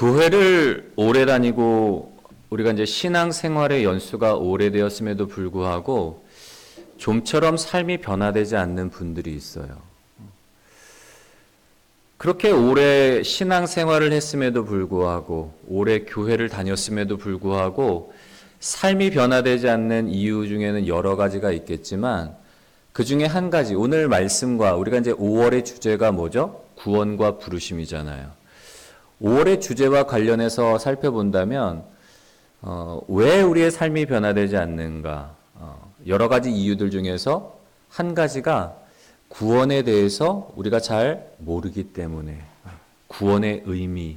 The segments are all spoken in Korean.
교회를 오래 다니고 우리가 이제 신앙생활의 연수가 오래되었음에도 불구하고 좀처럼 삶이 변화되지 않는 분들이 있어요. 그렇게 오래 신앙생활을 했음에도 불구하고 오래 교회를 다녔음에도 불구하고 삶이 변화되지 않는 이유 중에는 여러 가지가 있겠지만 그 중에 한 가지, 오늘 말씀과 우리가 이제 5월의 주제가 뭐죠? 구원과 부르심이잖아요. 5월의 주제와 관련해서 살펴본다면 왜 우리의 삶이 변화되지 않는가? 여러 가지 이유들 중에서 한 가지가 구원에 대해서 우리가 잘 모르기 때문에, 구원의 의미,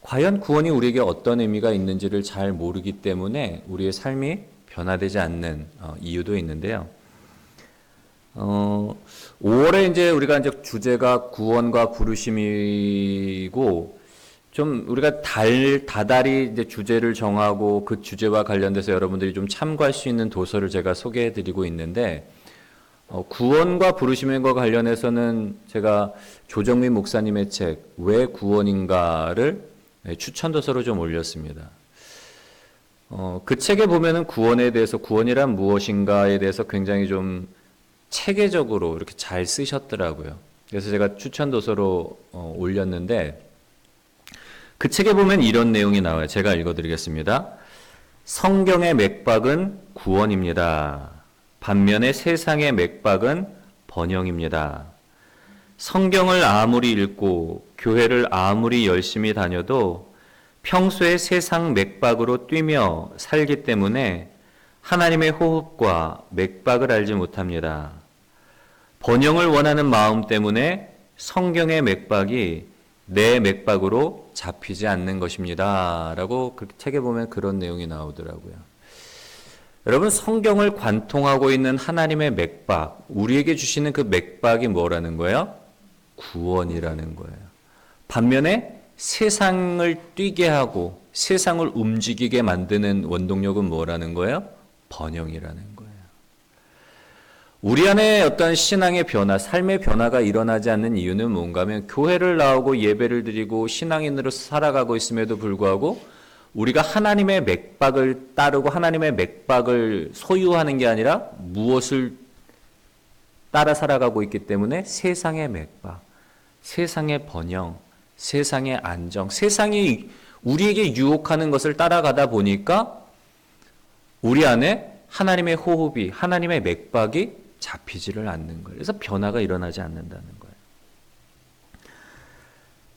과연 구원이 우리에게 어떤 의미가 있는지를 잘 모르기 때문에 우리의 삶이 변화되지 않는 이유도 있는데요. 5월에 이제 우리가 이제 주제가 구원과 부르심이고, 좀 우리가 다달이 이제 주제를 정하고 그 주제와 관련돼서 여러분들이 좀 참고할 수 있는 도서를 제가 소개해 드리고 있는데, 구원과 부르심과 관련해서는 제가 조정민 목사님의 책, 왜 구원인가를 추천 도서로 좀 올렸습니다. 그 책에 보면은 구원에 대해서, 구원이란 무엇인가에 대해서 굉장히 좀 체계적으로 이렇게 잘 쓰셨더라고요. 그래서 제가 추천 도서로 올렸는데, 그 책에 보면 이런 내용이 나와요. 제가 읽어드리겠습니다. 성경의 맥박은 구원입니다. 반면에 세상의 맥박은 번영입니다. 성경을 아무리 읽고 교회를 아무리 열심히 다녀도 평소에 세상 맥박으로 뛰며 살기 때문에 하나님의 호흡과 맥박을 알지 못합니다. 번영을 원하는 마음 때문에 성경의 맥박이 내 맥박으로 잡히지 않는 것입니다. 라고 그 책에 보면 그런 내용이 나오더라고요. 여러분, 성경을 관통하고 있는 하나님의 맥박, 우리에게 주시는 그 맥박이 뭐라는 거예요? 구원이라는 거예요. 반면에 세상을 뛰게 하고 세상을 움직이게 만드는 원동력은 뭐라는 거예요? 번영이라는 거예요. 우리 안에 어떤 신앙의 변화, 삶의 변화가 일어나지 않는 이유는 뭔가 하면 교회를 나오고 예배를 드리고 신앙인으로 살아가고 있음에도 불구하고 우리가 하나님의 맥박을 따르고 하나님의 맥박을 소유하는 게 아니라 무엇을 따라 살아가고 있기 때문에 세상의 맥박, 세상의 번영, 세상의 안정, 세상이 우리에게 유혹하는 것을 따라가다 보니까 우리 안에 하나님의 호흡이, 하나님의 맥박이 잡히지를 않는 거예요. 그래서 변화가 일어나지 않는다는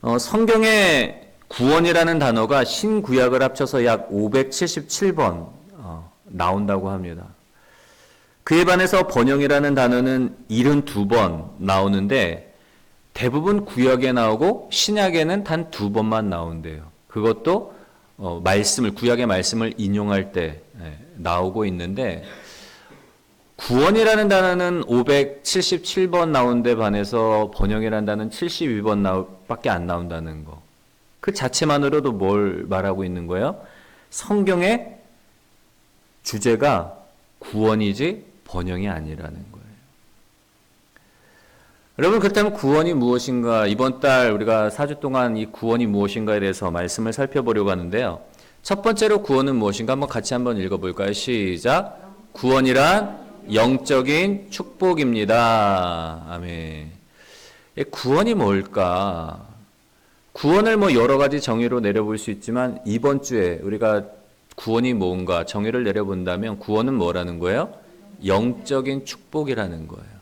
거예요. 성경에 구원이라는 단어가 신구약을 합쳐서 약 577번 나온다고 합니다. 그에 반해서 번영이라는 단어는 72번 나오는데 대부분 구약에 나오고 신약에는 단 2번만 나온대요. 그것도 구약의 말씀을 인용할 때 나오고 있는데, 구원이라는 단어는 577번 나온 데 반해서 번영이라는 단어는 72번 밖에 안 나온다는 거. 그 자체만으로도 뭘 말하고 있는 거예요? 성경의 주제가 구원이지 번영이 아니라는 거예요. 여러분, 그렇다면 구원이 무엇인가? 이번 달 우리가 4주 동안 이 구원이 무엇인가에 대해서 말씀을 살펴보려고 하는데요. 첫 번째로 구원은 무엇인가? 같이 한번 읽어볼까요? 시작. 구원이란 영적인 축복입니다. 아멘. 구원이 뭘까? 구원을 여러 가지 정의로 내려볼 수 있지만 이번 주에 우리가 구원이 뭔가 정의를 내려본다면 구원은 뭐라는 거예요? 영적인 축복이라는 거예요.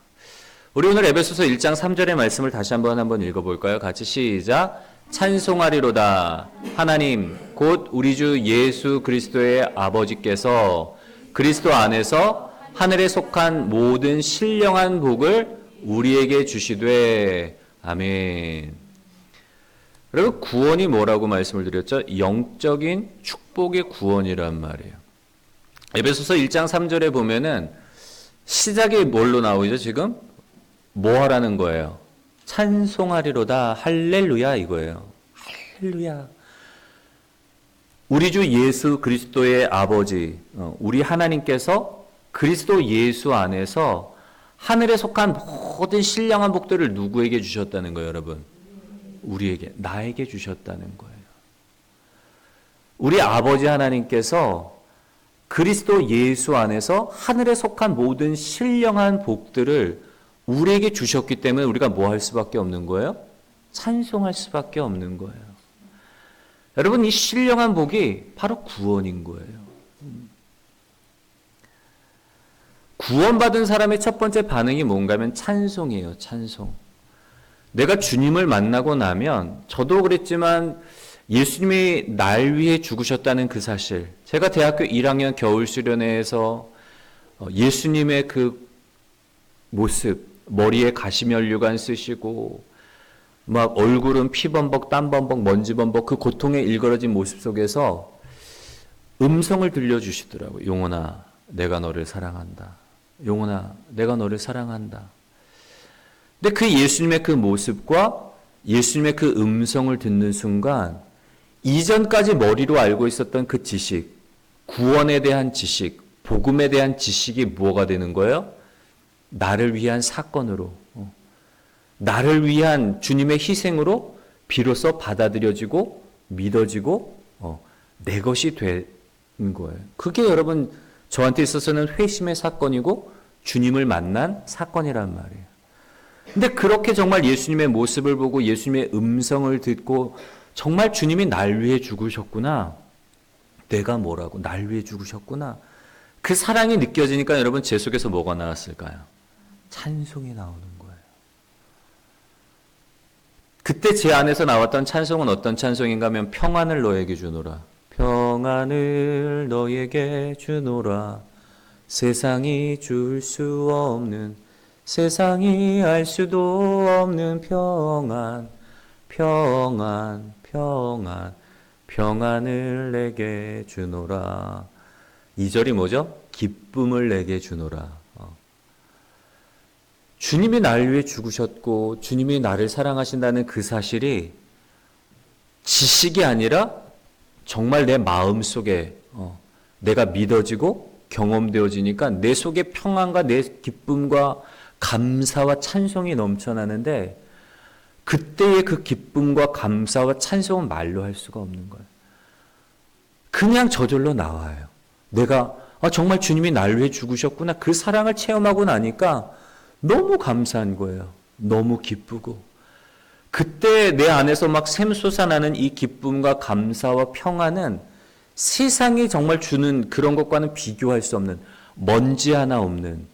우리 오늘 에베소서 1장 3절의 말씀을 다시 한번 읽어볼까요? 같이 시작. 찬송하리로다. 하나님 곧 우리 주 예수 그리스도의 아버지께서 그리스도 안에서 하늘에 속한 모든 신령한 복을 우리에게 주시되. 아멘. 여러분, 구원이 뭐라고 말씀을 드렸죠? 영적인 축복의 구원이란 말이에요. 에베소서 1장 3절에 보면은 시작이 뭘로 나오죠? 지금 뭐 하라는 거예요? 찬송하리로다. 할렐루야 이거예요. 할렐루야. 우리 주 예수 그리스도의 아버지, 우리 하나님께서 그리스도 예수 안에서 하늘에 속한 모든 신령한 복들을 누구에게 주셨다는 거예요, 여러분? 우리에게, 나에게 주셨다는 거예요. 우리 아버지 하나님께서 그리스도 예수 안에서 하늘에 속한 모든 신령한 복들을 우리에게 주셨기 때문에 우리가 뭐 할 수밖에 없는 거예요? 찬송할 수밖에 없는 거예요. 여러분, 이 신령한 복이 바로 구원인 거예요. 구원받은 사람의 첫 번째 반응이 뭔가 하면 찬송이에요. 찬송. 내가 주님을 만나고 나면 저도 그랬지만 예수님이 날 위해 죽으셨다는 그 사실, 제가 대학교 1학년 겨울 수련회에서 예수님의 그 모습, 머리에 가시면류관 쓰시고 막 얼굴은 피범벅, 땀범벅, 먼지범벅, 그 고통에 일그러진 모습 속에서 음성을 들려주시더라고요. 용원아, 내가 너를 사랑한다. 용원아, 내가 너를 사랑한다. 근데 그 예수님의 그 모습과 예수님의 그 음성을 듣는 순간 이전까지 머리로 알고 있었던 그 지식, 구원에 대한 지식, 복음에 대한 지식이 뭐가 되는 거예요? 나를 위한 사건으로, 나를 위한 주님의 희생으로 비로소 받아들여지고 믿어지고 내 것이 되는 거예요. 그게 여러분 저한테 있어서는 회심의 사건이고 주님을 만난 사건이란 말이에요. 근데 그렇게 정말 예수님의 모습을 보고 예수님의 음성을 듣고 정말 주님이 날 위해 죽으셨구나. 내가 뭐라고 날 위해 죽으셨구나. 그 사랑이 느껴지니까 여러분 제 속에서 뭐가 나왔을까요? 찬송이 나오는 거예요. 그때 제 안에서 나왔던 찬송은 어떤 찬송인가 하면 평안을 너에게 주노라. 평안을 너에게 주노라. 세상이 줄 수 없는, 세상이 알 수도 없는 평안, 평안, 평안, 평안을 내게 주노라. 2절이 뭐죠? 기쁨을 내게 주노라. 주님이 날 위해 죽으셨고 주님이 나를 사랑하신다는 그 사실이 지식이 아니라 정말 내 마음 속에 내가 믿어지고 경험되어지니까 내 속에 평안과 내 기쁨과 감사와 찬송이 넘쳐나는데 그때의 그 기쁨과 감사와 찬송은 말로 할 수가 없는 거예요. 그냥 저절로 나와요. 내가 정말 주님이 날 위해 죽으셨구나. 그 사랑을 체험하고 나니까 너무 감사한 거예요. 너무 기쁘고. 그때 내 안에서 막 샘솟아나는 이 기쁨과 감사와 평안은 세상이 정말 주는 그런 것과는 비교할 수 없는, 먼지 하나 없는,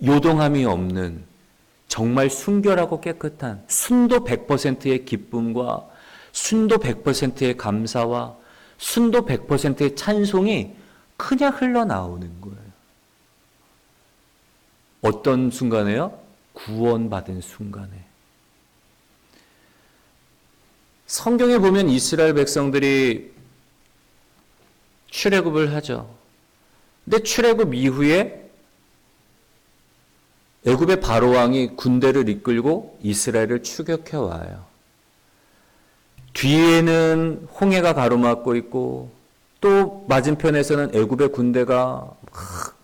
요동함이 없는, 정말 순결하고 깨끗한 순도 100%의 기쁨과 순도 100%의 감사와 순도 100%의 찬송이 그냥 흘러나오는 거예요. 어떤 순간에요? 구원받은 순간에. 성경에 보면 이스라엘 백성들이 출애굽을 하죠. 근데 출애굽 이후에 애굽의 바로 왕이 군대를 이끌고 이스라엘을 추격해 와요. 뒤에는 홍해가 가로막고 있고 또 맞은편에서는 애굽의 군대가 막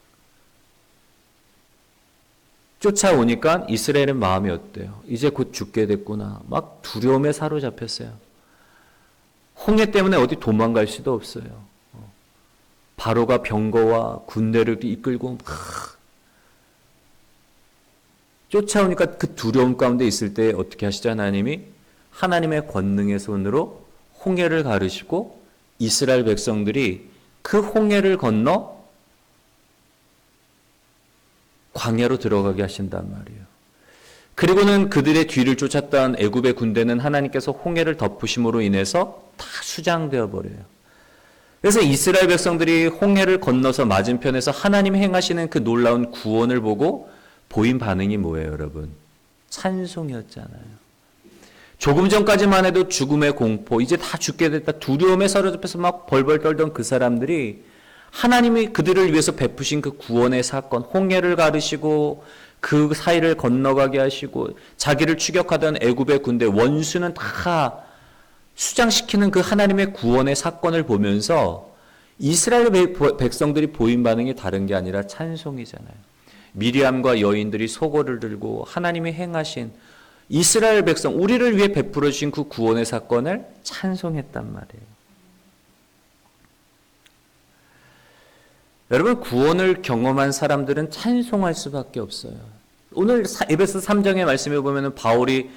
쫓아오니까 이스라엘은 마음이 어때요? 이제 곧 죽게 됐구나. 막 두려움에 사로잡혔어요. 홍해 때문에 어디 도망갈 수도 없어요. 바로가 병거와 군대를 이끌고 막 쫓아오니까 그 두려움 가운데 있을 때 어떻게 하시죠? 하나님이 하나님의 권능의 손으로 홍해를 가르시고 이스라엘 백성들이 그 홍해를 건너 광야로 들어가게 하신단 말이에요. 그리고는 그들의 뒤를 쫓았던 애굽의 군대는 하나님께서 홍해를 덮으심으로 인해서 다 수장되어 버려요. 그래서 이스라엘 백성들이 홍해를 건너서 맞은편에서 하나님이 행하시는 그 놀라운 구원을 보고 보인 반응이 뭐예요, 여러분? 찬송이었잖아요. 조금 전까지만 해도 죽음의 공포, 이제 다 죽게 됐다, 두려움에 사로잡혀서 막 벌벌 떨던 그 사람들이 하나님이 그들을 위해서 베푸신 그 구원의 사건, 홍해를 가르시고 그 사이를 건너가게 하시고 자기를 추격하던 애굽의 군대, 원수는 다 수장시키는 그 하나님의 구원의 사건을 보면서 이스라엘 백성들이 보인 반응이 다른 게 아니라 찬송이잖아요. 미리암과 여인들이 소고를 들고 하나님이 행하신 이스라엘 백성, 우리를 위해 베풀어 주신 그 구원의 사건을 찬송했단 말이에요. 여러분, 구원을 경험한 사람들은 찬송할 수밖에 없어요. 오늘 에베소 3장의 말씀에 보면은 바울이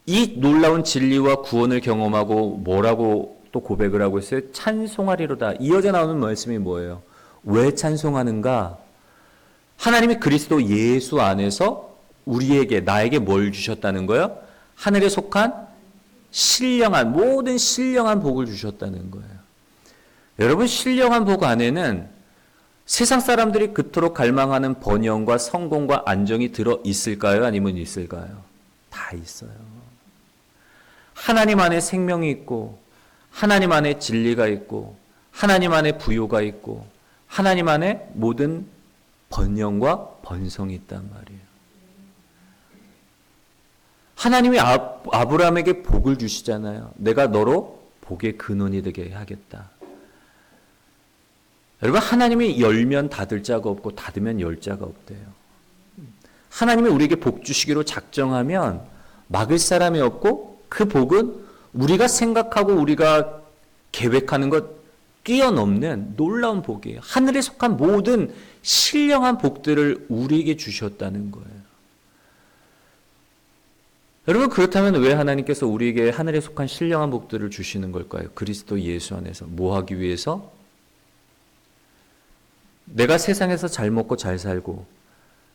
이 놀라운 진리와 구원을 경험하고 뭐라고 또 고백을 하고 있어요? 찬송하리로다. 이어져 나오는 말씀이 뭐예요? 왜 찬송하는가? 하나님이 그리스도 예수 안에서 우리에게, 나에게 뭘 주셨다는 거예요? 하늘에 속한 신령한, 모든 신령한 복을 주셨다는 거예요. 여러분, 신령한 복 안에는 세상 사람들이 그토록 갈망하는 번영과 성공과 안정이 들어 있을까요? 아니면 있을까요? 다 있어요. 하나님 안에 생명이 있고, 하나님 안에 진리가 있고, 하나님 안에 부요가 있고, 하나님 안에 모든 번영과 번성이 있단 말이에요. 하나님이 아브라함에게 복을 주시잖아요. 내가 너로 복의 근원이 되게 하겠다. 여러분, 하나님이 열면 닫을 자가 없고 닫으면 열 자가 없대요. 하나님이 우리에게 복 주시기로 작정하면 막을 사람이 없고, 그 복은 우리가 생각하고 우리가 계획하는 것 뛰어넘는 놀라운 복이에요. 하늘에 속한 모든 신령한 복들을 우리에게 주셨다는 거예요. 여러분, 그렇다면 왜 하나님께서 우리에게 하늘에 속한 신령한 복들을 주시는 걸까요? 그리스도 예수 안에서 뭐 하기 위해서? 내가 세상에서 잘 먹고 잘 살고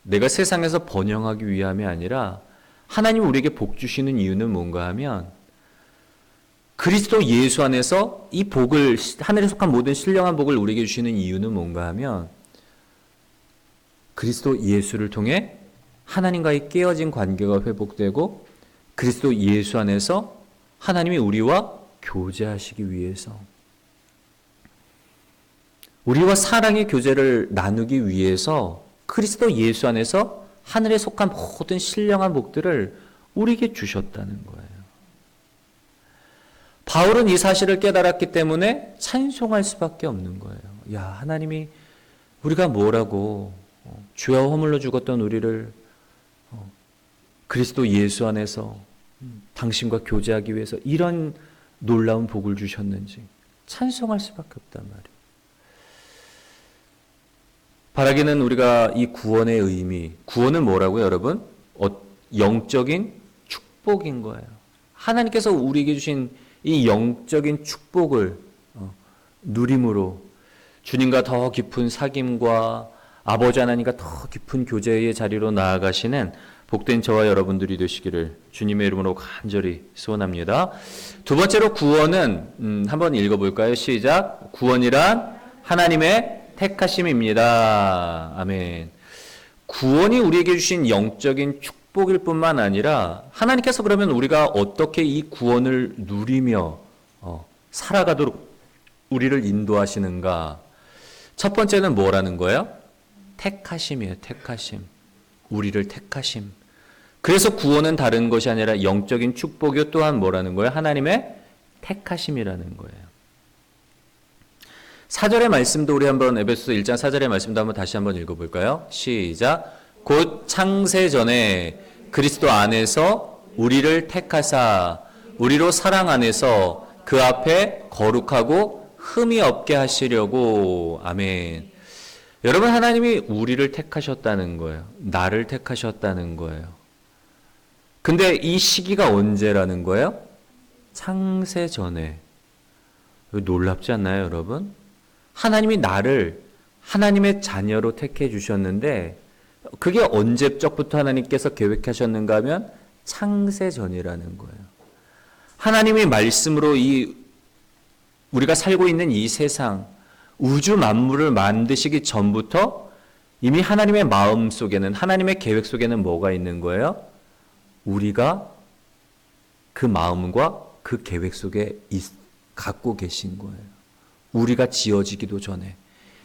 내가 세상에서 번영하기 위함이 아니라, 하나님이 우리에게 복 주시는 이유는 뭔가 하면, 그리스도 예수 안에서 이 복을, 하늘에 속한 모든 신령한 복을 우리에게 주시는 이유는 뭔가 하면, 그리스도 예수를 통해 하나님과의 깨어진 관계가 회복되고, 그리스도 예수 안에서 하나님이 우리와 교제하시기 위해서, 우리와 사랑의 교제를 나누기 위해서 그리스도 예수 안에서 하늘에 속한 모든 신령한 복들을 우리에게 주셨다는 거예요. 바울은 이 사실을 깨달았기 때문에 찬송할 수밖에 없는 거예요. 야, 하나님이 우리가 뭐라고, 죄와 허물로 죽었던 우리를 그리스도 예수 안에서 당신과 교제하기 위해서 이런 놀라운 복을 주셨는지 찬송할 수밖에 없단 말이에요. 바라기는 우리가 이 구원의 의미, 구원은 뭐라고요, 여러분? 영적인 축복인 거예요. 하나님께서 우리에게 주신 이 영적인 축복을 누림으로 주님과 더 깊은 사귐과 아버지 하나님과 더 깊은 교제의 자리로 나아가시는 복된 저와 여러분들이 되시기를 주님의 이름으로 간절히 소원합니다. 두 번째로 구원은 한번 읽어볼까요? 시작. 구원이란 하나님의 택하심입니다. 아멘. 구원이 우리에게 주신 영적인 축복일 뿐만 아니라, 하나님께서 그러면 우리가 어떻게 이 구원을 누리며 살아가도록 우리를 인도하시는가? 첫 번째는 뭐라는 거예요? 택하심이에요. 택하심. 우리를 택하심. 그래서 구원은 다른 것이 아니라 영적인 축복이요, 또한 뭐라는 거예요? 하나님의 택하심이라는 거예요. 4절의 말씀도 우리 한번, 에베소서 1장 4절의 말씀도 한번 다시 한번 읽어볼까요? 시작. 곧 창세 전에 그리스도 안에서 우리를 택하사 우리로 사랑 안에서 그 앞에 거룩하고 흠이 없게 하시려고. 아멘. 여러분, 하나님이 우리를 택하셨다는 거예요. 나를 택하셨다는 거예요. 근데 이 시기가 언제라는 거예요? 창세 전에. 놀랍지 않나요, 여러분? 하나님이 나를 하나님의 자녀로 택해 주셨는데, 그게 언제적부터 하나님께서 계획하셨는가 하면 창세 전이라는 거예요. 하나님의 말씀으로 우리가 살고 있는 이 세상, 우주 만물을 만드시기 전부터 이미 하나님의 마음 속에는, 하나님의 계획 속에는 뭐가 있는 거예요? 우리가 그 마음과 그 계획 속에 갖고 계신 거예요. 우리가 지어지기도 전에,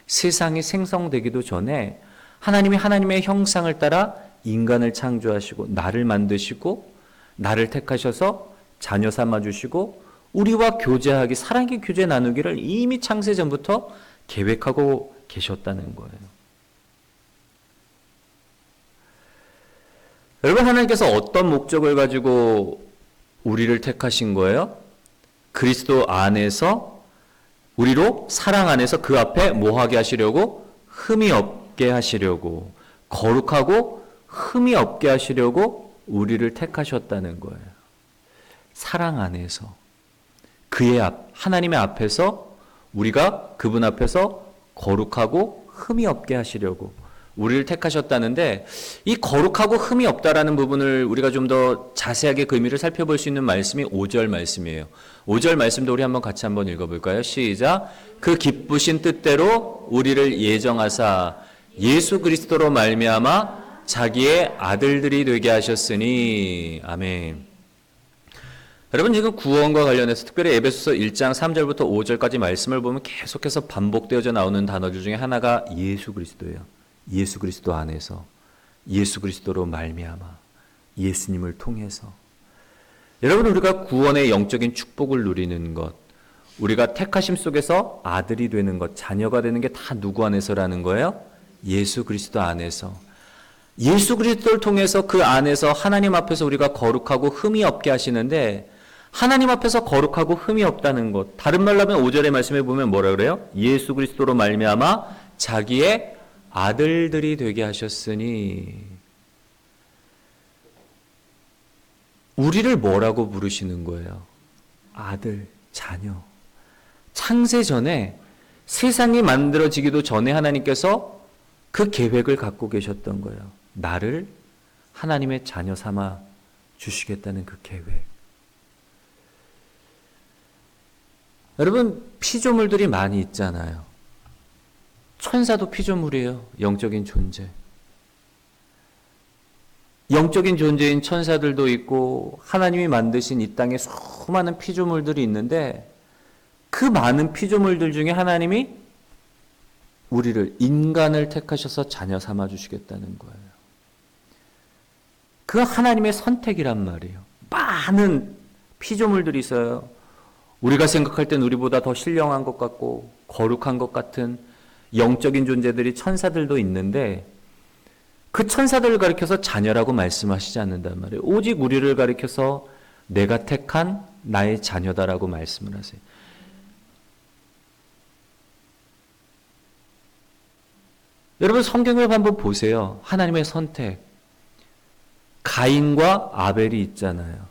세상이 생성되기도 전에 하나님이 하나님의 형상을 따라 인간을 창조하시고 나를 만드시고 나를 택하셔서 자녀 삼아주시고 우리와 교제하기, 사랑의 교제 나누기를 이미 창세 전부터 계획하고 계셨다는 거예요. 여러분, 하나님께서 어떤 목적을 가지고 우리를 택하신 거예요? 그리스도 안에서, 우리로 사랑 안에서 그 앞에 뭐 하게 하시려고? 흠이 없게 하시려고, 거룩하고 흠이 없게 하시려고 우리를 택하셨다는 거예요. 사랑 안에서, 하나님의 앞에서 우리가 그분 앞에서 거룩하고 흠이 없게 하시려고 우리를 택하셨다는데, 이 거룩하고 흠이 없다라는 부분을 우리가 좀 더 자세하게 그 의미를 살펴볼 수 있는 말씀이 5절 말씀이에요. 5절 말씀도 우리 한번 같이 한번 읽어볼까요? 시작. 그 기쁘신 뜻대로 우리를 예정하사 예수 그리스도로 말미암아 자기의 아들들이 되게 하셨으니. 아멘. 여러분, 지금 구원과 관련해서 특별히 에베소서 1장 3절부터 5절까지 말씀을 보면 계속해서 반복되어져 나오는 단어들 중에 하나가 예수 그리스도예요. 예수 그리스도 안에서, 예수 그리스도로 말미암아, 예수님을 통해서. 여러분, 우리가 구원의 영적인 축복을 누리는 것, 우리가 택하심 속에서 아들이 되는 것, 자녀가 되는 게 다 누구 안에서라는 거예요? 예수 그리스도 안에서. 예수 그리스도를 통해서 그 안에서 하나님 앞에서 우리가 거룩하고 흠이 없게 하시는데, 하나님 앞에서 거룩하고 흠이 없다는 것, 다른 말로 하면 5절의 말씀에 보면 뭐라 그래요? 예수 그리스도로 말미암아 자기의 아들들이 되게 하셨으니. 우리를 뭐라고 부르시는 거예요? 아들, 자녀. 창세 전에, 세상이 만들어지기도 전에 하나님께서 그 계획을 갖고 계셨던 거예요. 나를 하나님의 자녀 삼아 주시겠다는 그 계획. 여러분, 피조물들이 많이 있잖아요. 천사도 피조물이에요. 영적인 존재. 영적인 존재인 천사들도 있고 하나님이 만드신 이 땅에 수많은 피조물들이 있는데, 그 많은 피조물들 중에 하나님이 우리를, 인간을 택하셔서 자녀 삼아 주시겠다는 거예요. 그 하나님의 선택이란 말이에요. 많은 피조물들이 있어요. 우리가 생각할 땐 우리보다 더 신령한 것 같고 거룩한 것 같은 영적인 존재들이, 천사들도 있는데, 그 천사들을 가리켜서 자녀라고 말씀하시지 않는단 말이에요. 오직 우리를 가리켜서 내가 택한 나의 자녀다라고 말씀을 하세요. 여러분, 성경을 한번 보세요. 하나님의 선택. 가인과 아벨이 있잖아요.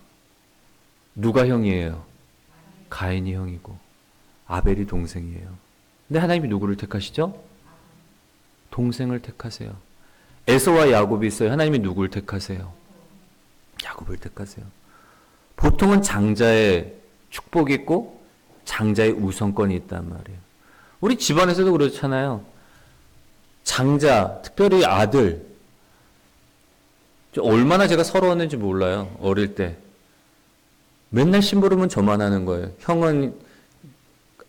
누가 형이에요? 가인이 형이고 아벨이 동생이에요. 근데 하나님이 누구를 택하시죠? 동생을 택하세요. 에서와 야곱이 있어요. 하나님이 누구를 택하세요? 야곱을 택하세요. 보통은 장자의 축복이 있고 장자의 우선권이 있단 말이에요. 우리 집안에서도 그렇잖아요. 장자, 특별히 아들, 얼마나 제가 서러웠는지 몰라요. 어릴 때 맨날 심부름은 저만 하는 거예요. 형은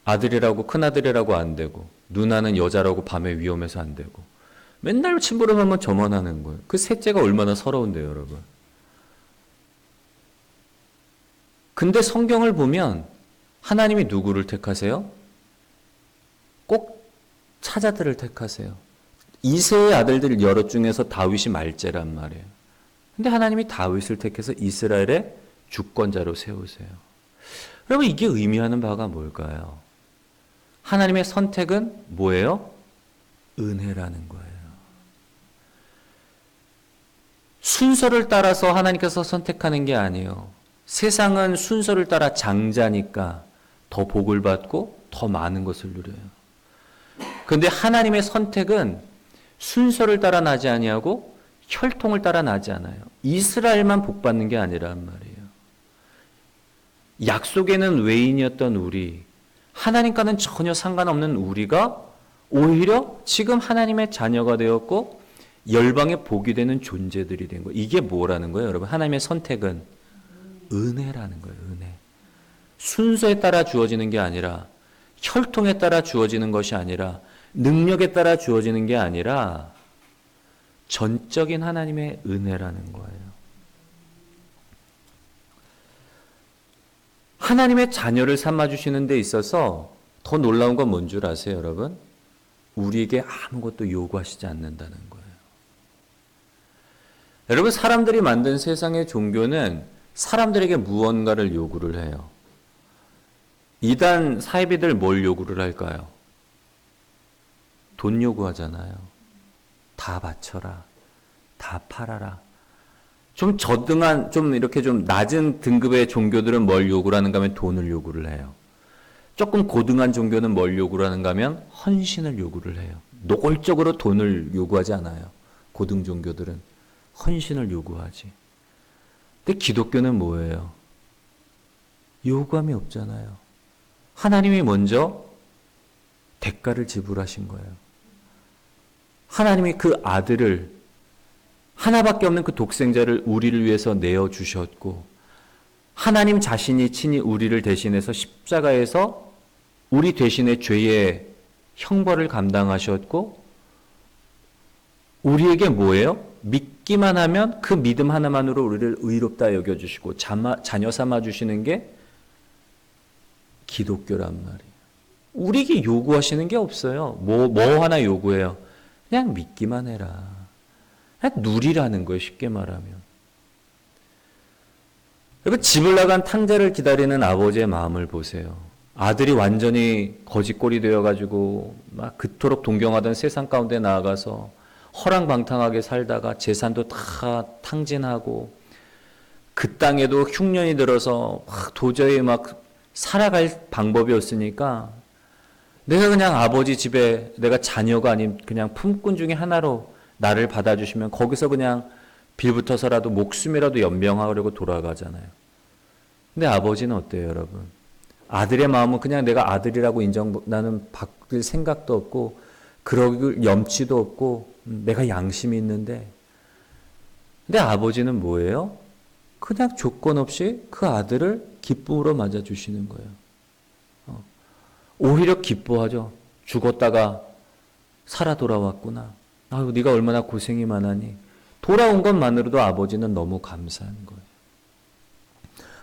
아들이라고, 큰아들이라고 안 되고, 누나는 여자라고 밤에 위험해서 안 되고, 맨날 심부름하면 저만 하는 거예요. 그 셋째가 얼마나 서러운데요, 여러분. 근데 성경을 보면 하나님이 누구를 택하세요? 꼭 차자들을 택하세요. 이새의 아들들 여럿 중에서 다윗이 말째란 말이에요. 근데 하나님이 다윗을 택해서 이스라엘의 주권자로 세우세요. 여러분, 이게 의미하는 바가 뭘까요? 하나님의 선택은 뭐예요? 은혜라는 거예요. 순서를 따라서 하나님께서 선택하는 게 아니에요. 세상은 순서를 따라 장자니까 더 복을 받고 더 많은 것을 누려요. 그런데 하나님의 선택은 순서를 따라 나지 아니하고 혈통을 따라 나지 않아요. 이스라엘만 복 받는 게 아니란 말이에요. 약속에는 외인이었던 우리, 하나님과는 전혀 상관없는 우리가 오히려 지금 하나님의 자녀가 되었고 열방의 복이 되는 존재들이 된 거예요. 이게 뭐라는 거예요, 여러분? 하나님의 선택은 은혜라는 거예요. 은혜. 순서에 따라 주어지는 게 아니라, 혈통에 따라 주어지는 것이 아니라, 능력에 따라 주어지는 게 아니라 전적인 하나님의 은혜라는 거예요. 하나님의 자녀를 삼아주시는 데 있어서 더 놀라운 건 뭔 줄 아세요, 여러분? 우리에게 아무것도 요구하시지 않는다는 거예요. 여러분, 사람들이 만든 세상의 종교는 사람들에게 무언가를 요구를 해요. 이단 사이비들 뭘 요구를 할까요? 돈 요구하잖아요. 다 바쳐라. 다 팔아라. 좀 저등한, 좀 이렇게 좀 낮은 등급의 종교들은 뭘 요구를 하는가 하면 돈을 요구를 해요. 조금 고등한 종교는 뭘 요구를 하는가 하면 헌신을 요구를 해요. 노골적으로 돈을 요구하지 않아요. 고등 종교들은 헌신을 요구하지. 근데 기독교는 뭐예요? 요구함이 없잖아요. 하나님이 먼저 대가를 지불하신 거예요. 하나님이 그 아들을, 하나밖에 없는 그 독생자를 우리를 위해서 내어주셨고, 하나님 자신이 친히 우리를 대신해서 십자가에서 우리 대신에 죄의 형벌을 감당하셨고, 우리에게 뭐예요? 믿기만 하면 그 믿음 하나만으로 우리를 의롭다 여겨주시고 자녀 삼아주시는 게 기독교란 말이에요. 우리에게 요구하시는 게 없어요. 뭐 하나 요구해요? 그냥 믿기만 해라. 그냥 누리라는 거예요. 쉽게 말하면. 여러분, 집을 나간 탕자를 기다리는 아버지의 마음을 보세요. 아들이 완전히 거지꼴이 되어가지고 막 그토록 동경하던 세상 가운데 나아가서 허랑방탕하게 살다가 재산도 다 탕진하고 그 땅에도 흉년이 들어서 도저히 막 살아갈 방법이 없으니까 내가 그냥 아버지 집에 내가 자녀가 아닌 그냥 품꾼 중에 하나로 나를 받아주시면 거기서 그냥 빌붙어서라도 목숨이라도 연명하려고 돌아가잖아요. 근데 아버지는 어때요, 여러분? 아들의 마음은 그냥 내가 아들이라고 나는 바뀔 생각도 없고 그럴 염치도 없고 내가 양심이 있는데, 근데 아버지는 뭐예요? 그냥 조건 없이 그 아들을 기쁨으로 맞아주시는 거예요. 오히려 기뻐하죠. 죽었다가 살아 돌아왔구나. 아유, 네가 얼마나 고생이 많았니. 돌아온 것만으로도 아버지는 너무 감사한 거예요.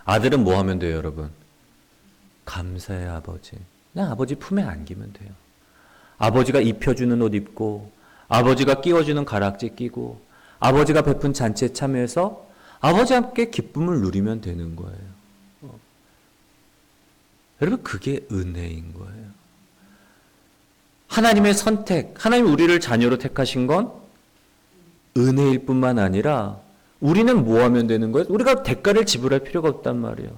아들은 뭐 하면 돼요, 여러분? 감사해, 아버지. 그냥 아버지 품에 안기면 돼요. 아버지가 입혀주는 옷 입고, 아버지가 끼워주는 가락지 끼고, 아버지가 베푼 잔치에 참여해서 아버지와 함께 기쁨을 누리면 되는 거예요. 여러분, 그게 은혜인 거예요. 하나님의 선택, 하나님 우리를 자녀로 택하신 건 은혜일 뿐만 아니라 우리는 뭐 하면 되는 거예요? 우리가 대가를 지불할 필요가 없단 말이에요.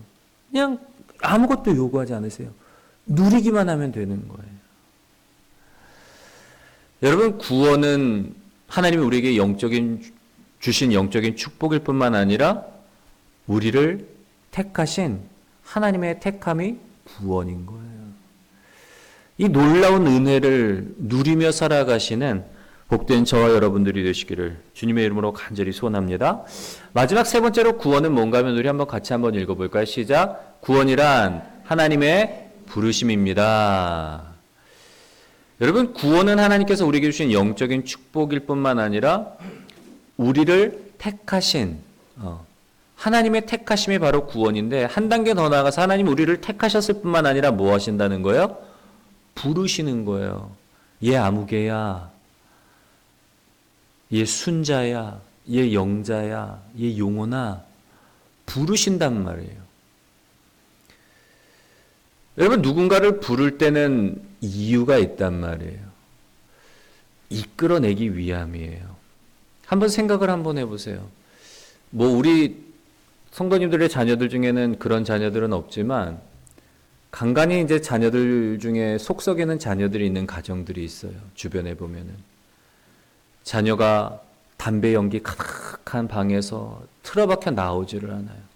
그냥 아무것도 요구하지 않으세요. 누리기만 하면 되는 거예요. 여러분, 구원은 하나님이 우리에게 주신 영적인 축복일 뿐만 아니라 우리를 택하신 하나님의 택함이 구원인 거예요. 이 놀라운 은혜를 누리며 살아가시는 복된 저와 여러분들이 되시기를 주님의 이름으로 간절히 소원합니다. 마지막 세 번째로 구원은 뭔가 하면 우리 같이 한번 읽어볼까요? 시작. 구원이란 하나님의 부르심입니다. 여러분, 구원은 하나님께서 우리에게 주신 영적인 축복일 뿐만 아니라 우리를 택하신 하나님의 택하심이 바로 구원인데, 한 단계 더 나아가서 하나님 우리를 택하셨을 뿐만 아니라 뭐 하신다는 거예요? 부르시는 거예요. 얘 아무개야, 얘 순자야, 얘 영자야, 얘 용호나, 부르신단 말이에요. 여러분, 누군가를 부를 때는 이유가 있단 말이에요. 이끌어내기 위함이에요. 한번 생각을 한번 해보세요. 우리 성도님들의 자녀들 중에는 그런 자녀들은 없지만 간간히 이제 자녀들 중에 속썩이는 자녀들이 있는 가정들이 있어요. 주변에 보면은 자녀가 담배 연기 가득한 방에서 틀어박혀 나오지를 않아요.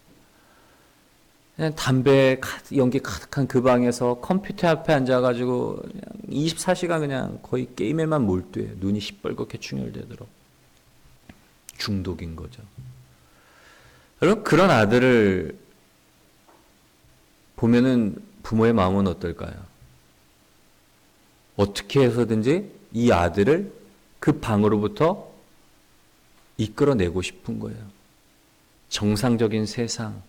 그냥 담배 연기 가득한 그 방에서 컴퓨터 앞에 앉아가지고 그냥 24시간 그냥 거의 게임에만 몰두해요. 눈이 시뻘겋게 충혈되도록. 중독인 거죠. 여러분, 그런 아들을 보면은 부모의 마음은 어떨까요? 어떻게 해서든지 이 아들을 그 방으로부터 이끌어내고 싶은 거예요. 정상적인 세상,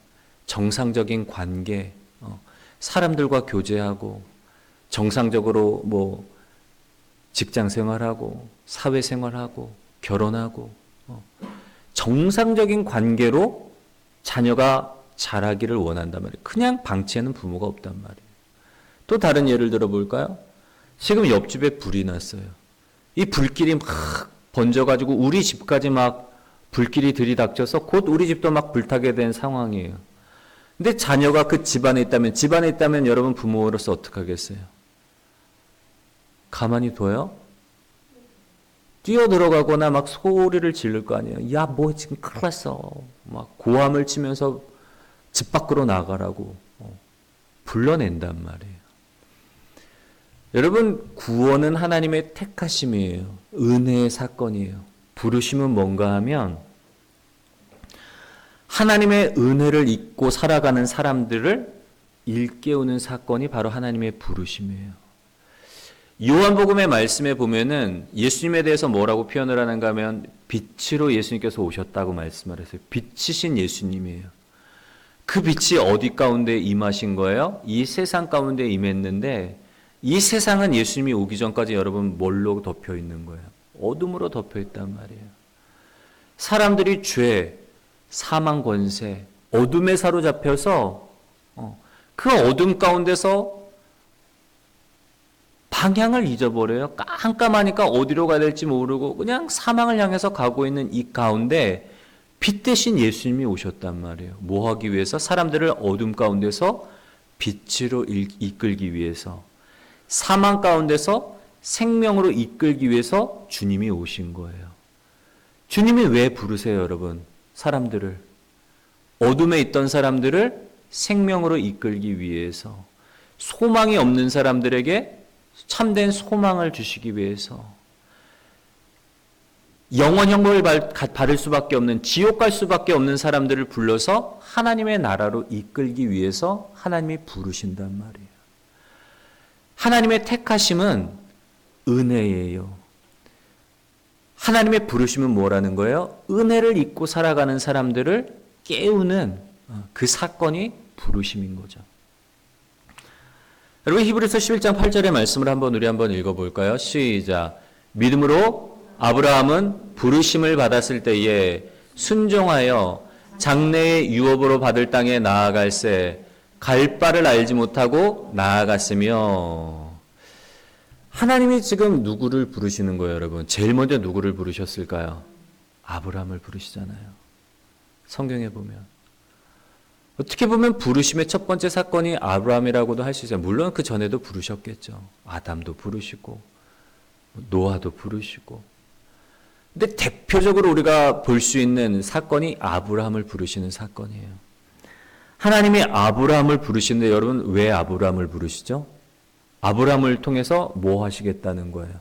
정상적인 관계, 사람들과 교제하고, 정상적으로 직장 생활하고, 사회 생활하고, 결혼하고, 정상적인 관계로 자녀가 자라기를 원한단 말이에요. 그냥 방치하는 부모가 없단 말이에요. 또 다른 예를 들어볼까요? 지금 옆집에 불이 났어요. 이 불길이 막 번져가지고 우리 집까지 막 불길이 들이닥쳐서 곧 우리 집도 막 불타게 된 상황이에요. 근데 자녀가 그 집안에 있다면 여러분 부모로서 어떻게 하겠어요? 가만히 둬요? 뛰어들어가거나 막 소리를 지를 거 아니에요. 야, 뭐 지금 큰일 났어. 막 고함을 치면서 집 밖으로 나가라고 불러낸단 말이에요. 여러분, 구원은 하나님의 택하심이에요. 은혜의 사건이에요. 부르심은 뭔가 하면 하나님의 은혜를 잊고 살아가는 사람들을 일깨우는 사건이 바로 하나님의 부르심이에요. 요한복음의 말씀에 보면은 예수님에 대해서 뭐라고 표현을 하는가 하면 빛으로 예수님께서 오셨다고 말씀을 했어요. 빛이신 예수님이에요. 그 빛이 어디 가운데 임하신 거예요? 이 세상 가운데 임했는데 이 세상은 예수님이 오기 전까지 여러분 뭘로 덮여 있는 거예요? 어둠으로 덮여 있단 말이에요. 사람들이 죄, 사망 권세, 어둠에 사로잡혀서 그 어둠 가운데서 방향을 잊어버려요. 깜깜하니까 어디로 가야 될지 모르고 그냥 사망을 향해서 가고 있는 이 가운데 빛 대신 예수님이 오셨단 말이에요. 뭐 하기 위해서? 사람들을 어둠 가운데서 빛으로 이끌기 위해서, 사망 가운데서 생명으로 이끌기 위해서 주님이 오신 거예요. 주님이 왜 부르세요, 여러분? 사람들을, 어둠에 있던 사람들을 생명으로 이끌기 위해서, 소망이 없는 사람들에게 참된 소망을 주시기 위해서, 영원형벌을 받을 수밖에 없는, 지옥 갈 수밖에 없는 사람들을 불러서 하나님의 나라로 이끌기 위해서 하나님이 부르신단 말이에요. 하나님의 택하심은 은혜예요. 하나님의 부르심은 뭐라는 거예요? 은혜를 잊고 살아가는 사람들을 깨우는 그 사건이 부르심인 거죠. 여러분, 히브리서 11장 8절의 말씀을 우리 한번 읽어볼까요? 시작. 믿음으로 아브라함은 부르심을 받았을 때에 순종하여 장래의 유업으로 받을 땅에 나아갈새 갈 바를 알지 못하고 나아갔으며. 하나님이 지금 누구를 부르시는 거예요, 여러분? 제일 먼저 누구를 부르셨을까요? 아브라함을 부르시잖아요. 성경에 보면. 어떻게 보면 부르심의 첫 번째 사건이 아브라함이라고도 할 수 있어요. 물론 그 전에도 부르셨겠죠. 아담도 부르시고 노아도 부르시고. 근데 대표적으로 우리가 볼 수 있는 사건이 아브라함을 부르시는 사건이에요. 하나님이 아브라함을 부르시는데 여러분 왜 아브라함을 부르시죠? 아브라함을 통해서 뭐 하시겠다는 거예요?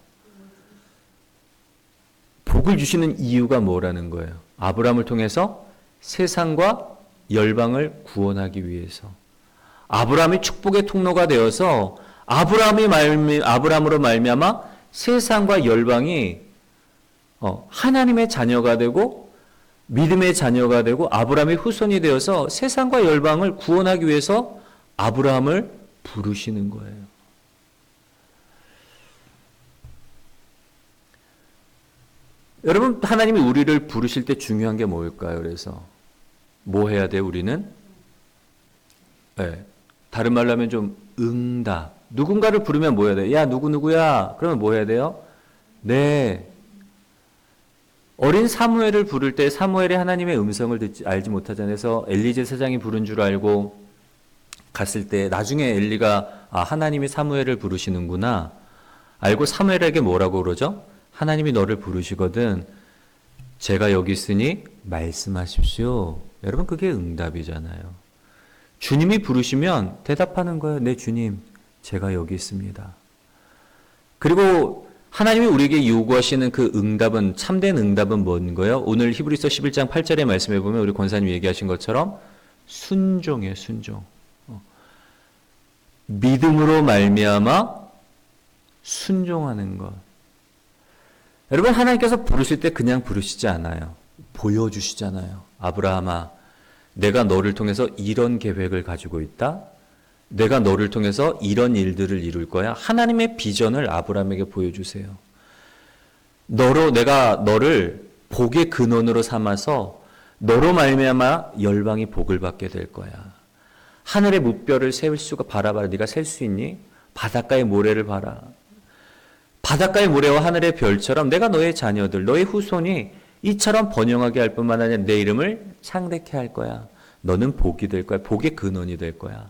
복을 주시는 이유가 뭐라는 거예요? 아브라함을 통해서 세상과 열방을 구원하기 위해서. 아브라함이 축복의 통로가 되어서 아브라함으로 말미암아 세상과 열방이 하나님의 자녀가 되고 믿음의 자녀가 되고 아브라함의 후손이 되어서 세상과 열방을 구원하기 위해서 아브라함을 부르시는 거예요. 여러분, 하나님이 우리를 부르실 때 중요한 게 뭘까요? 그래서 뭐 해야 돼요, 우리는? 네. 다른 말로 하면 좀 응답. 누군가를 부르면 뭐 해야 돼요? 야, 누구야? 그러면 뭐 해야 돼요? 네. 어린 사무엘을 부를 때 사무엘이 하나님의 음성을 알지 못하잖아요. 그래서 엘리 제사장이 부른 줄 알고 갔을 때 나중에 엘리가 하나님이 사무엘을 부르시는구나 알고 사무엘에게 뭐라고 그러죠? 하나님이 너를 부르시거든 제가 여기 있으니 말씀하십시오. 여러분, 그게 응답이잖아요. 주님이 부르시면 대답하는 거예요. 네, 주님, 제가 여기 있습니다. 그리고 하나님이 우리에게 요구하시는 그 응답은, 참된 응답은 뭔 거예요? 오늘 히브리서 11장 8절의 말씀에 보면 우리 권사님이 얘기하신 것처럼 순종이에요, 순종. 믿음으로 말미암아 순종하는 것. 여러분, 하나님께서 부르실 때 그냥 부르시지 않아요. 보여주시잖아요. 아브라함아, 내가 너를 통해서 이런 계획을 가지고 있다. 내가 너를 통해서 이런 일들을 이룰 거야. 하나님의 비전을 아브라함에게 보여주세요. 내가 너를 복의 근원으로 삼아서 너로 말미암아 열방이 복을 받게 될 거야. 하늘의 무뼈를 셀 수가 바라봐라. 네가 셀 수 있니? 바닷가의 모래를 봐라. 바닷가의 모래와 하늘의 별처럼 내가 너의 자녀들, 너의 후손이 이처럼 번영하게 할 뿐만 아니라 내 이름을 창대케 할 거야. 너는 복이 될 거야. 복의 근원이 될 거야.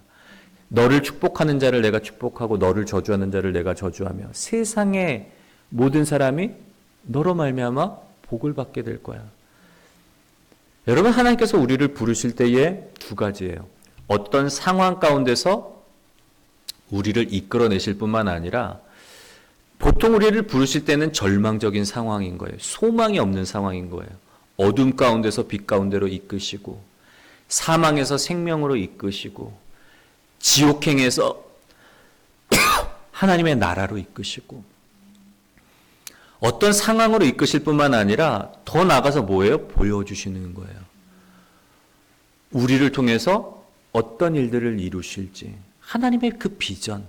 너를 축복하는 자를 내가 축복하고 너를 저주하는 자를 내가 저주하며 세상의 모든 사람이 너로 말미암아 복을 받게 될 거야. 여러분, 하나님께서 우리를 부르실 때에 두 가지예요. 어떤 상황 가운데서 우리를 이끌어내실 뿐만 아니라 보통 우리를 부르실 때는 절망적인 상황인 거예요. 소망이 없는 상황인 거예요. 어둠 가운데서 빛 가운데로 이끄시고 사망에서 생명으로 이끄시고 지옥행에서 하나님의 나라로 이끄시고 어떤 상황으로 이끄실 뿐만 아니라 더 나아가서 뭐예요? 보여주시는 거예요. 우리를 통해서 어떤 일들을 이루실지 하나님의 그 비전,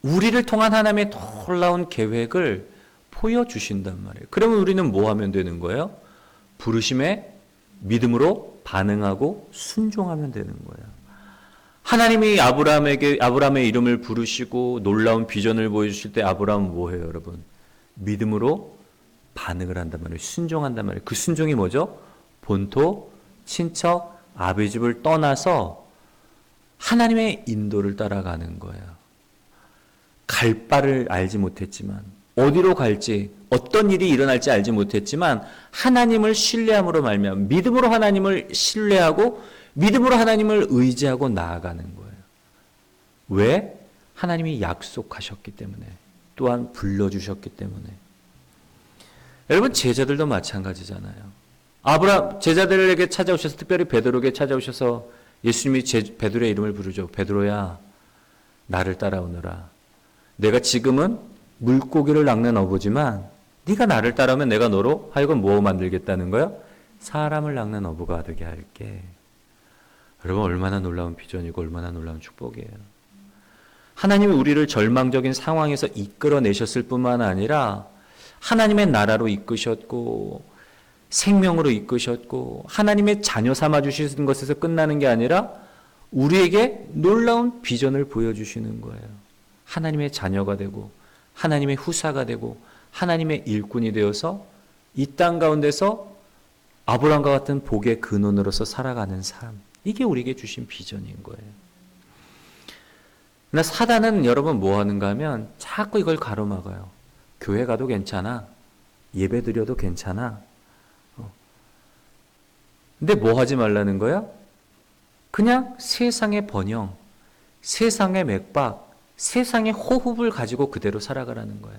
우리를 통한 하나님의 놀라운 계획을 보여주신단 말이에요. 그러면 우리는 뭐 하면 되는 거예요? 부르심에 믿음으로 반응하고 순종하면 되는 거예요. 하나님이 아브라함의 이름을 부르시고 놀라운 비전을 보여주실 때 아브라함은 뭐 해요, 여러분? 믿음으로 반응을 한단 말이에요. 순종한단 말이에요. 그 순종이 뭐죠? 본토, 친척, 아비 집을 떠나서 하나님의 인도를 따라가는 거예요. 갈 바를 알지 못했지만, 어디로 갈지, 어떤 일이 일어날지 알지 못했지만 하나님을 신뢰함으로 말미암아 믿음으로 하나님을 신뢰하고 믿음으로 하나님을 의지하고 나아가는 거예요. 왜? 하나님이 약속하셨기 때문에, 또한 불러주셨기 때문에. 여러분, 제자들도 마찬가지잖아요. 제자들에게 찾아오셔서, 특별히 베드로에게 찾아오셔서 예수님이 베드로의 이름을 부르죠. 베드로야, 나를 따라오너라. 내가 지금은 물고기를 낚는 어부지만 네가 나를 따라오면 내가 너로 하여금 뭐 만들겠다는 거야? 사람을 낚는 어부가 되게 할게. 여러분, 얼마나 놀라운 비전이고 얼마나 놀라운 축복이에요. 하나님이 우리를 절망적인 상황에서 이끌어내셨을 뿐만 아니라 하나님의 나라로 이끄셨고 생명으로 이끄셨고 하나님의 자녀 삼아주시는 것에서 끝나는 게 아니라 우리에게 놀라운 비전을 보여주시는 거예요. 하나님의 자녀가 되고 하나님의 후사가 되고 하나님의 일꾼이 되어서 이 땅 가운데서 아브라함과 같은 복의 근원으로서 살아가는 삶, 이게 우리에게 주신 비전인 거예요. 그러나 사단은 여러분 뭐 하는가 하면 자꾸 이걸 가로막아요. 교회 가도 괜찮아. 예배 드려도 괜찮아. 근데 뭐 하지 말라는 거야? 그냥 세상의 번영, 세상의 맥박, 세상의 호흡을 가지고 그대로 살아가라는 거야.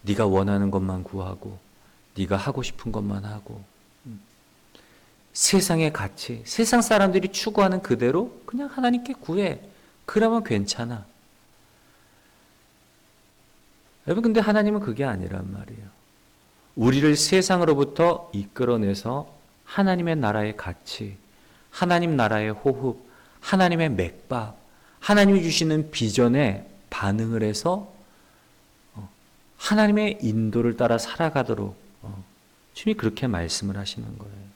네가 원하는 것만 구하고 네가 하고 싶은 것만 하고 세상의 가치, 세상 사람들이 추구하는 그대로 그냥 하나님께 구해. 그러면 괜찮아. 여러분, 근데 하나님은 그게 아니란 말이에요. 우리를 세상으로부터 이끌어내서 하나님의 나라의 가치, 하나님 나라의 호흡, 하나님의 맥박, 하나님이 주시는 비전에 반응을 해서 하나님의 인도를 따라 살아가도록 주님이 그렇게 말씀을 하시는 거예요.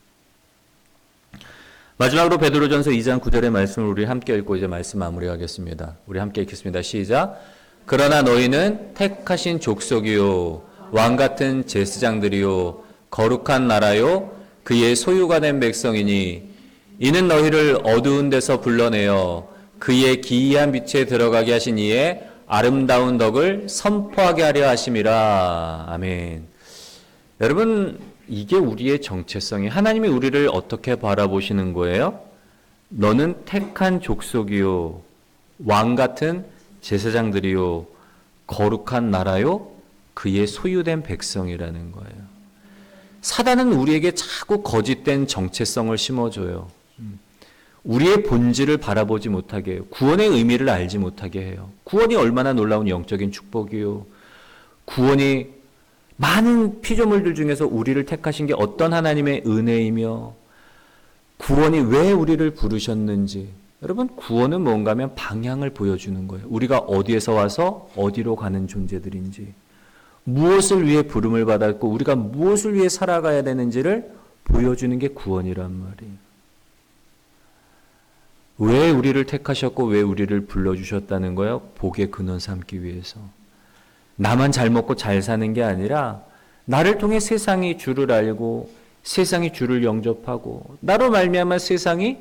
마지막으로 베드로전서 2장 9절의 말씀을 우리 함께 읽고 이제 말씀 마무리하겠습니다. 우리 함께 읽겠습니다. 시작. 그러나 너희는 택하신 족속이요 왕 같은 제사장들이요 거룩한 나라요 그의 소유가 된 백성이니 이는 너희를 어두운 데서 불러내어 그의 기이한 빛에 들어가게 하신 이의 아름다운 덕을 선포하게 하려 하심이라. 아멘. 여러분, 이게 우리의 정체성이, 하나님이 우리를 어떻게 바라보시는 거예요? 너는 택한 족속이요 왕 같은 제사장들이요 거룩한 나라요 그의 소유된 백성이라는 거예요. 사단은 우리에게 자꾸 거짓된 정체성을 심어줘요. 우리의 본질을 바라보지 못하게 해요. 구원의 의미를 알지 못하게 해요. 구원이 얼마나 놀라운 영적인 축복이요. 구원이 많은 피조물들 중에서 우리를 택하신 게 어떤 하나님의 은혜이며 구원이 왜 우리를 부르셨는지. 여러분, 구원은 뭔가 하면 방향을 보여주는 거예요. 우리가 어디에서 와서 어디로 가는 존재들인지, 무엇을 위해 부름을 받았고 우리가 무엇을 위해 살아가야 되는지를 보여주는 게 구원이란 말이에요. 왜 우리를 택하셨고 왜 우리를 불러주셨다는 거예요? 복의 근원 삼기 위해서. 나만 잘 먹고 잘 사는 게 아니라 나를 통해 세상이 주를 알고 세상이 주를 영접하고 나로 말미암아 세상이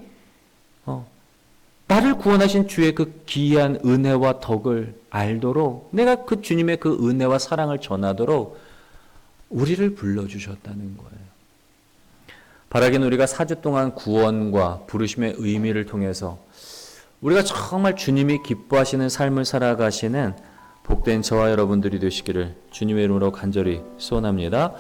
나를 구원하신 주의 그 기이한 은혜와 덕을 알도록 내가 그 주님의 그 은혜와 사랑을 전하도록 우리를 불러주셨다는 거예요. 바라기는 우리가 4주 동안 구원과 부르심의 의미를 통해서 우리가 정말 주님이 기뻐하시는 삶을 살아가시는 복된 저와 여러분들이 되시기를 주님의 이름으로 간절히 소원합니다.